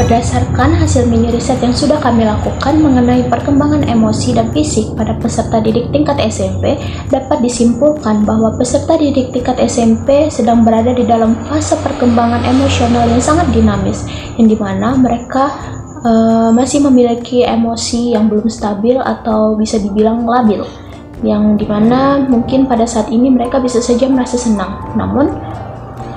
Berdasarkan hasil mini riset yang sudah kami lakukan mengenai perkembangan emosi dan fisik pada peserta didik tingkat SMP, dapat disimpulkan bahwa peserta didik tingkat SMP sedang berada di dalam fase perkembangan emosional yang sangat dinamis, yang dimana mereka masih memiliki emosi yang belum stabil atau bisa dibilang labil, yang dimana mungkin pada saat ini mereka bisa saja merasa senang, namun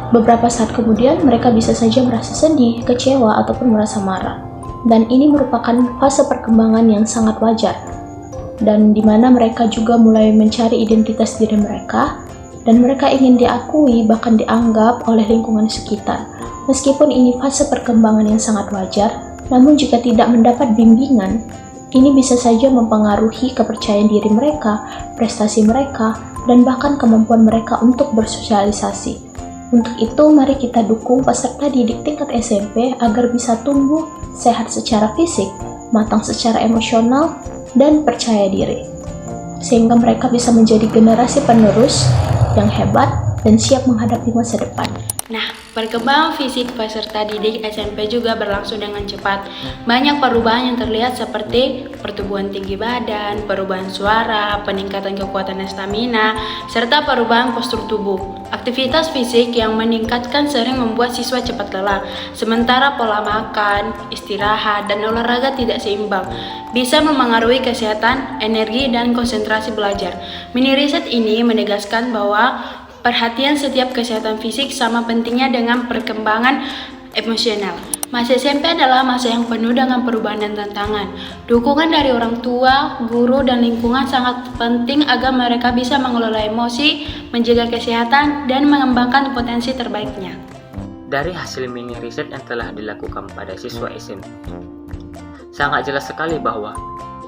beberapa saat kemudian mereka bisa saja merasa sedih, kecewa, ataupun merasa marah. Dan ini merupakan fase perkembangan yang sangat wajar, dan di mana mereka juga mulai mencari identitas diri mereka, dan mereka ingin diakui bahkan dianggap oleh lingkungan sekitar. Meskipun ini fase perkembangan yang sangat wajar, namun jika tidak mendapat bimbingan, ini bisa saja mempengaruhi kepercayaan diri mereka, prestasi mereka, dan bahkan kemampuan mereka untuk bersosialisasi. Untuk itu, mari kita dukung peserta didik tingkat SMP agar bisa tumbuh sehat secara fisik, matang secara emosional, dan percaya diri. Sehingga mereka bisa menjadi generasi penerus yang hebat dan siap menghadapi masa depan. Nah, perkembangan fisik peserta didik SMP juga berlangsung dengan cepat. Banyak perubahan yang terlihat seperti pertumbuhan tinggi badan, perubahan suara, peningkatan kekuatan dan stamina, serta perubahan postur tubuh. Aktivitas fisik yang meningkatkan sering membuat siswa cepat lelah, sementara pola makan, istirahat, dan olahraga tidak seimbang bisa memengaruhi kesehatan, energi, dan konsentrasi belajar. Mini riset ini menegaskan bahwa perhatian setiap kesehatan fisik sama pentingnya dengan perkembangan emosional. Masa SMP adalah masa yang penuh dengan perubahan dan tantangan. Dukungan dari orang tua, guru, dan lingkungan sangat penting agar mereka bisa mengelola emosi, menjaga kesehatan, dan mengembangkan potensi terbaiknya. Dari hasil mini riset yang telah dilakukan pada siswa SMP, sangat jelas sekali bahwa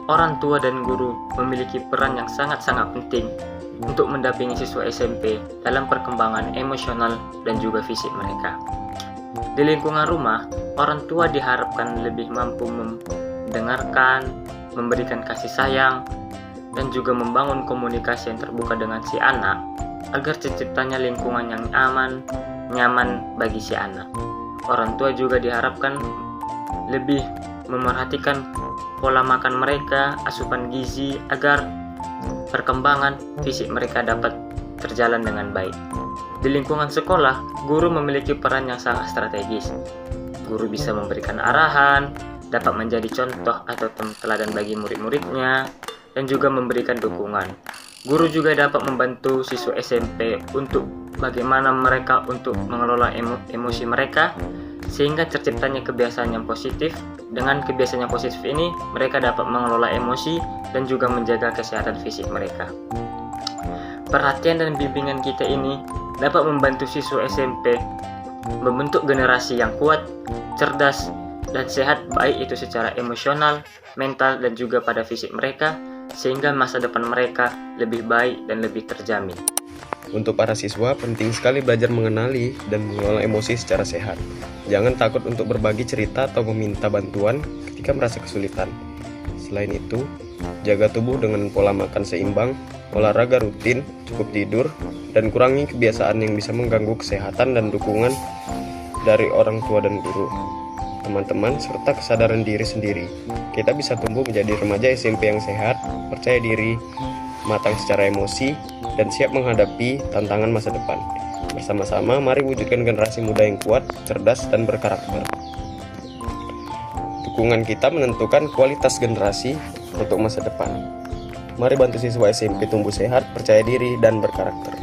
orang tua dan guru memiliki peran yang sangat-sangat penting untuk mendampingi siswa SMP dalam perkembangan emosional dan juga fisik mereka. Di lingkungan rumah, orang tua diharapkan lebih mampu mendengarkan, memberikan kasih sayang, dan juga membangun komunikasi yang terbuka dengan si anak agar terciptanya lingkungan yang aman, nyaman bagi si anak. Orang tua juga diharapkan lebih memerhatikan pola makan mereka, asupan gizi, agar perkembangan fisik mereka dapat terjalan dengan baik. Di lingkungan sekolah, guru memiliki peran yang sangat strategis. Guru bisa memberikan arahan, dapat menjadi contoh atau teladan bagi murid-muridnya, dan juga memberikan dukungan. Guru juga dapat membantu siswa SMP untuk bagaimana mereka untuk mengelola emosi mereka, sehingga terciptanya kebiasaan yang positif. Dengan kebiasaan yang positif ini, mereka dapat mengelola emosi dan juga menjaga kesehatan fisik mereka. Perhatian dan bimbingan kita ini dapat membantu siswa SMP membentuk generasi yang kuat, cerdas, dan sehat, baik itu secara emosional, mental, dan juga pada fisik mereka, sehingga masa depan mereka lebih baik dan lebih terjamin. Untuk para siswa, penting sekali belajar mengenali dan mengelola emosi secara sehat. Jangan takut untuk berbagi cerita atau meminta bantuan ketika merasa kesulitan. Selain itu, jaga tubuh dengan pola makan seimbang, olahraga rutin, cukup tidur, dan kurangi kebiasaan yang bisa mengganggu kesehatan dan dukungan dari orang tua dan guru, teman-teman, serta kesadaran diri sendiri. Kita bisa tumbuh menjadi remaja SMP yang sehat, percaya diri, matang secara emosi, dan siap menghadapi tantangan masa depan. Bersama-sama, mari wujudkan generasi muda yang kuat, cerdas, dan berkarakter. Dukungan kita menentukan kualitas generasi untuk masa depan. Mari bantu siswa SMP tumbuh sehat, percaya diri, dan berkarakter.